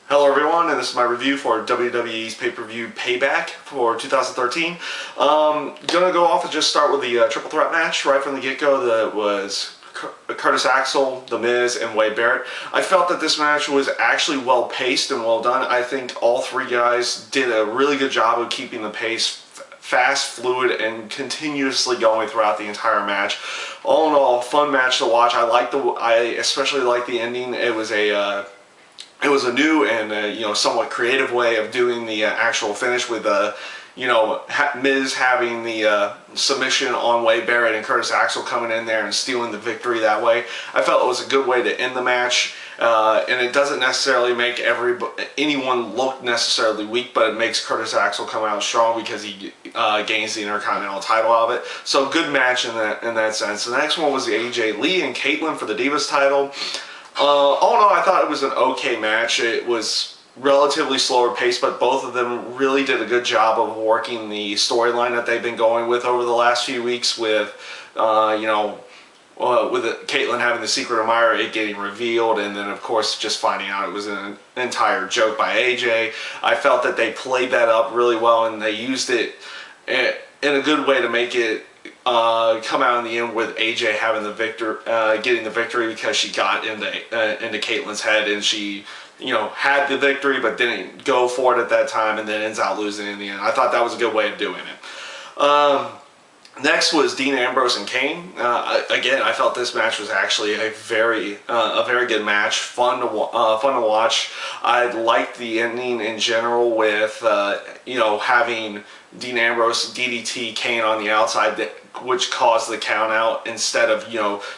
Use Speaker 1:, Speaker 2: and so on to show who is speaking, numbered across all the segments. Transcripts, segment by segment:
Speaker 1: Hello everyone, and this is my review for WWE's pay-per-view Payback for 2013. Gonna go off and just start with the triple threat match right from the get-go. That was Curtis Axel, The Miz, and Wade Barrett. I felt that this match was actually well paced and well done. I think all three guys did a really good job of keeping the pace fast, fluid, and continuously going throughout the entire match. All in all, fun match to watch. I especially liked the ending. It was a new and somewhat creative way of doing the actual finish with Miz having the submission on Wade Barrett and Curtis Axel coming in there and stealing the victory that way. I felt it was a good way to end the match, and it doesn't necessarily make anyone look necessarily weak, but it makes Curtis Axel come out strong because he gains the Intercontinental title out of it. So good match in that sense. The next one was the AJ Lee and Caitlyn for the Divas title. All in all, I thought it was an okay match. It was relatively slower paced, but both of them really did a good job of working the storyline that they've been going with over the last few weeks with, with Caitlyn having the secret admirer, it getting revealed, and then of course just finding out it was an entire joke by AJ. I felt that they played that up really well, and they used it in a good way to make it come out in the end with AJ having the getting the victory because she got into Caitlyn's head and she, had the victory but didn't go for it at that time and then ends out losing in the end. I thought that was a good way of doing it. Next was Dean Ambrose and Kane. Again, I felt this match was actually a very good match, fun to watch. I liked the ending in general with having Dean Ambrose DDT Kane on the outside, which caused the count out instead of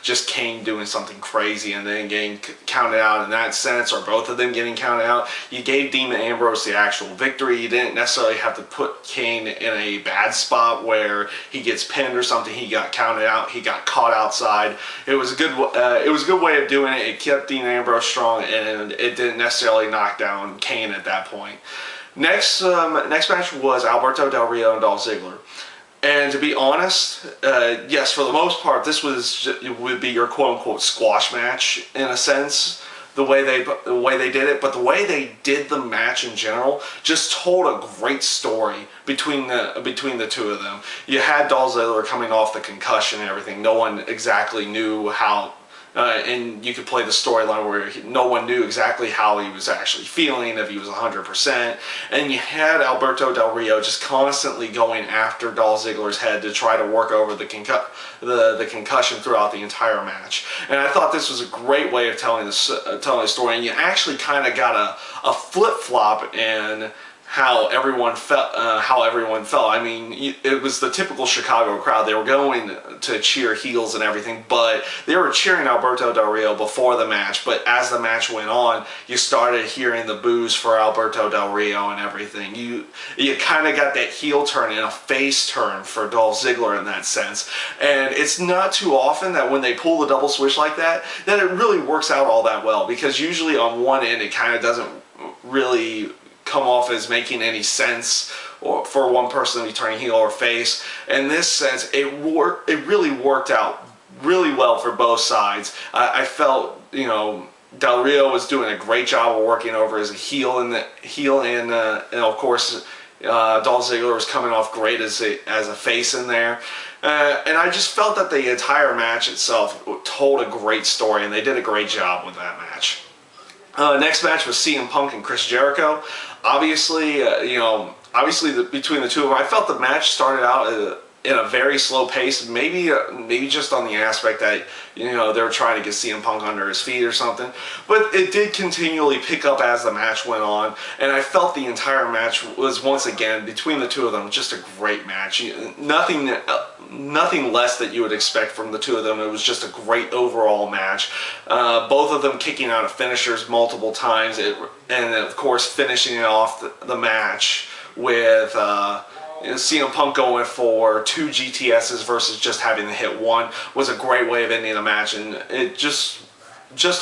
Speaker 1: just Kane doing something crazy and then getting counted out in that sense, or both of them getting counted out. You gave Dean Ambrose the actual victory. You didn't necessarily have to put Kane in a bad spot where he gets pinned or something. He got counted out. He got caught outside. It was a good way of doing it. It kept Dean Ambrose strong, and it didn't necessarily knock down Kane at that point. Next match was Alberto Del Rio and Dolph Ziggler. And to be honest, yes, for the most part, this would be your quote-unquote squash match in a sense, the way they did it. But the way they did the match in general just told a great story between the two of them. You had Dolph Ziggler coming off the concussion and everything. No one exactly knew how. And you could play the storyline where no one knew exactly how he was actually feeling, if he was 100%. And you had Alberto Del Rio just constantly going after Dolph Ziggler's head to try to work over the concussion throughout the entire match. And I thought this was a great way of telling the story. And you actually kind of got a flip-flop in how everyone felt. I mean, it was the typical Chicago crowd. They were going to cheer heels and everything, but they were cheering Alberto Del Rio before the match. But as the match went on, you started hearing the boos for Alberto Del Rio and everything. You kind of got that heel turn and a face turn for Dolph Ziggler in that sense. And it's not too often that when they pull the double switch like that it really works out all that well, because usually on one end it kind of doesn't really come off as making any sense, or for one person to be turning heel or face. In this sense, it really worked out really well for both sides. I felt Del Rio was doing a great job of working over as a heel, and of course Dolph Ziggler was coming off great as a face in there. And I just felt that the entire match itself told a great story, and they did a great job with that match. Next match was CM Punk and Chris Jericho. Obviously, between the two of them, I felt the match started out in a very slow pace. Maybe just on the aspect that they were trying to get CM Punk under his feet or something. But it did continually pick up as the match went on, and I felt the entire match was, once again, between the two of them, just a great match. Nothing less that you would expect from the two of them. It was just a great overall match. Both of them kicking out of finishers multiple times, and of course finishing it off the match with CM Punk going for 2 GTSs versus just having to hit one was a great way of ending the match. And it just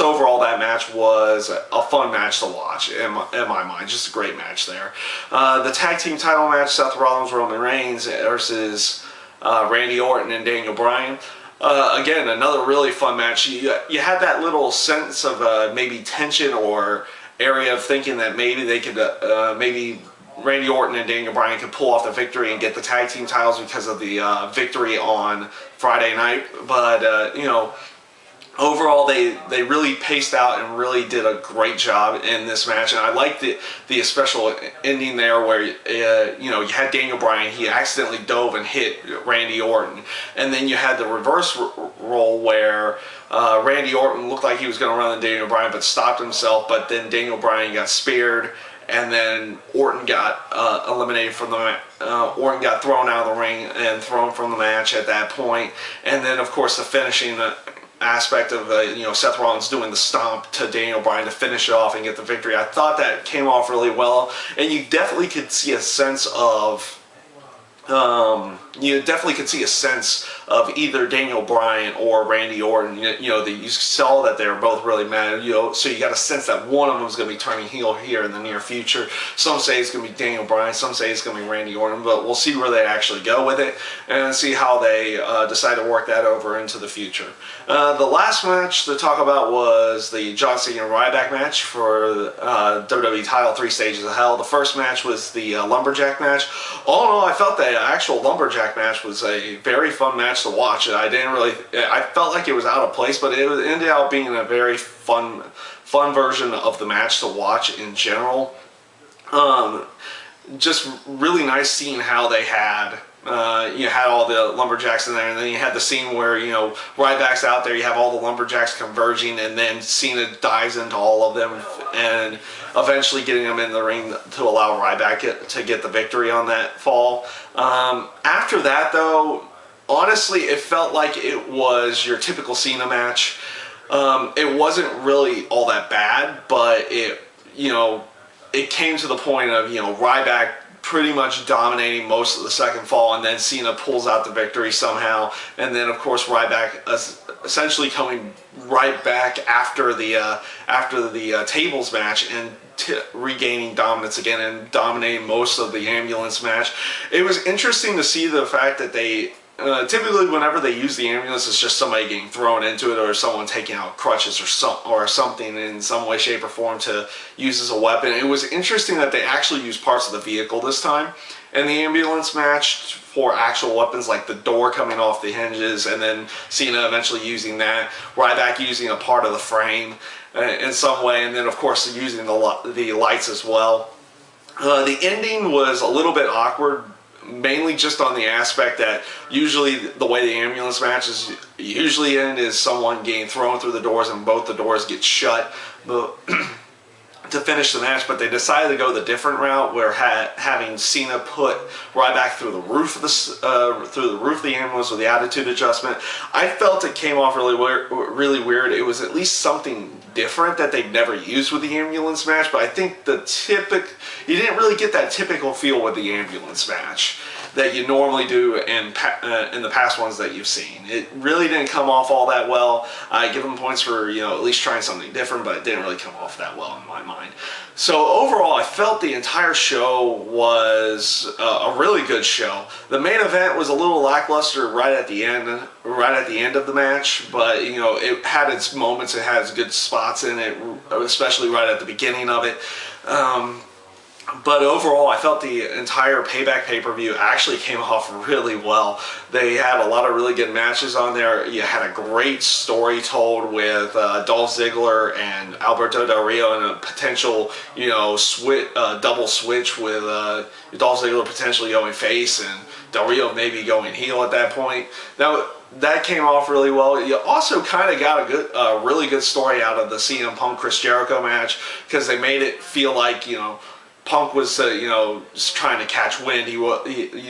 Speaker 1: overall, that match was a fun match to watch in my mind. Just a great match there. The tag team title match, Seth Rollins, Roman Reigns versus Randy Orton and Daniel Bryan. Again, another really fun match. You had that little sense of maybe tension or area of thinking that maybe they could, maybe Randy Orton and Daniel Bryan could pull off the victory and get the tag team titles because of the victory on Friday night. But, you know, overall, they really paced out and really did a great job in this match, and I liked the special ending there where you know, you had Daniel Bryan, he accidentally dove and hit Randy Orton, and then you had the reverse role where Randy Orton looked like he was going to run into Daniel Bryan but stopped himself, but then Daniel Bryan got speared, and then Orton got eliminated from the Orton got thrown out of the ring and thrown from the match at that point, and then of course the finishing aspect of you know, Seth Rollins doing the stomp to Daniel Bryan to finish it off and get the victory. I thought that came off really well, and you definitely could see a sense of either Daniel Bryan or Randy Orton. You know, you saw that they were both really mad. You know, so you got a sense that one of them is going to be turning heel here in the near future. Some say it's going to be Daniel Bryan, some say it's going to be Randy Orton, but we'll see where they actually go with it and see how they decide to work that over into the future. The last match to talk about was the John Cena and Ryback match for the WWE title, 3 Stages of Hell. The first match was the Lumberjack match. All in all, I felt the actual Lumberjack match was a very fun match to watch. I felt like it was out of place, but it ended up being a very fun version of the match to watch in general. Just really nice seeing how they had you had all the lumberjacks in there, and then you had the scene where, you know, Ryback's out there, you have all the lumberjacks converging, and then Cena dives into all of them and eventually getting them in the ring to allow Ryback to get the victory on that fall. After that, though, honestly, it felt like it was your typical Cena match. It wasn't really all that bad, but it, you know, it came to the point of, you know, Ryback pretty much dominating most of the second fall, and then Cena pulls out the victory somehow, and then of course Ryback essentially coming right back after the tables match and regaining dominance again and dominating most of the ambulance match. It was interesting to see the fact that they typically whenever they use the ambulance, it's just somebody getting thrown into it or someone taking out crutches or something in some way, shape, or form to use as a weapon. It was interesting that they actually used parts of the vehicle this time in the ambulance match for actual weapons, like the door coming off the hinges, and then Cena eventually using that, Ryback using a part of the frame in some way, and then of course using the lights as well. The ending was a little bit awkward, mainly just on the aspect that usually the way the ambulance matches usually end is someone getting thrown through the doors and both the doors get shut to finish the match, but they decided to go the different route where having Cena put Ryback through the roof of the ambulance with the attitude adjustment. I felt it came off really weird. It was at least something different that they'd never used with the ambulance match, but I think you didn't really get that typical feel with the ambulance match that you normally do in the past ones that you've seen. It really didn't come off all that well. I give them points for, you know, at least trying something different, but it didn't really come off that well in my mind. So overall, I felt the entire show was a really good show. The main event was a little lackluster right at the end of the match, but you know, it had its moments, it has good spots in it, especially right at the beginning of it. But overall, I felt the entire Payback pay-per-view actually came off really well. They had a lot of really good matches on there. You had a great story told with Dolph Ziggler and Alberto Del Rio, and a potential, you know, double switch with Dolph Ziggler potentially going face and Del Rio maybe going heel at that point. Now, that came off really well. You also kind of got a really good story out of the CM Punk Chris Jericho match, because they made it feel like, you know, Punk was, you know, just trying to catch wind. He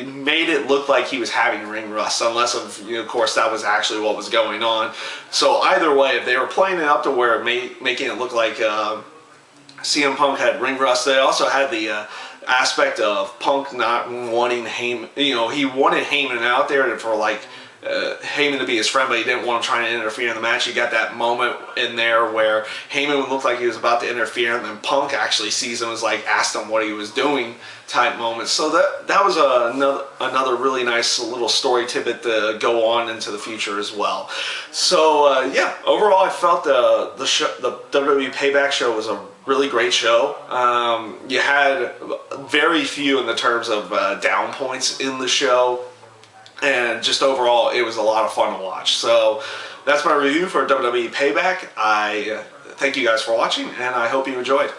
Speaker 1: made it look like he was having ring rust, unless, of course, that was actually what was going on. So either way, if they were playing it up to where making it look like CM Punk had ring rust, they also had the aspect of Punk not wanting Heyman. You know, he wanted Heyman out there for like Heyman to be his friend, but he didn't want him trying to interfere in the match. You got that moment in there where Heyman would look like he was about to interfere, and then Punk actually sees him, as like asked him what he was doing type moment. So that was another really nice little story tidbit to go on into the future as well. So yeah, overall I felt the WWE Payback show was a really great show. You had very few in the terms of down points in the show, and just overall, it was a lot of fun to watch. So that's my review for WWE Payback. I thank you guys for watching, and I hope you enjoyed.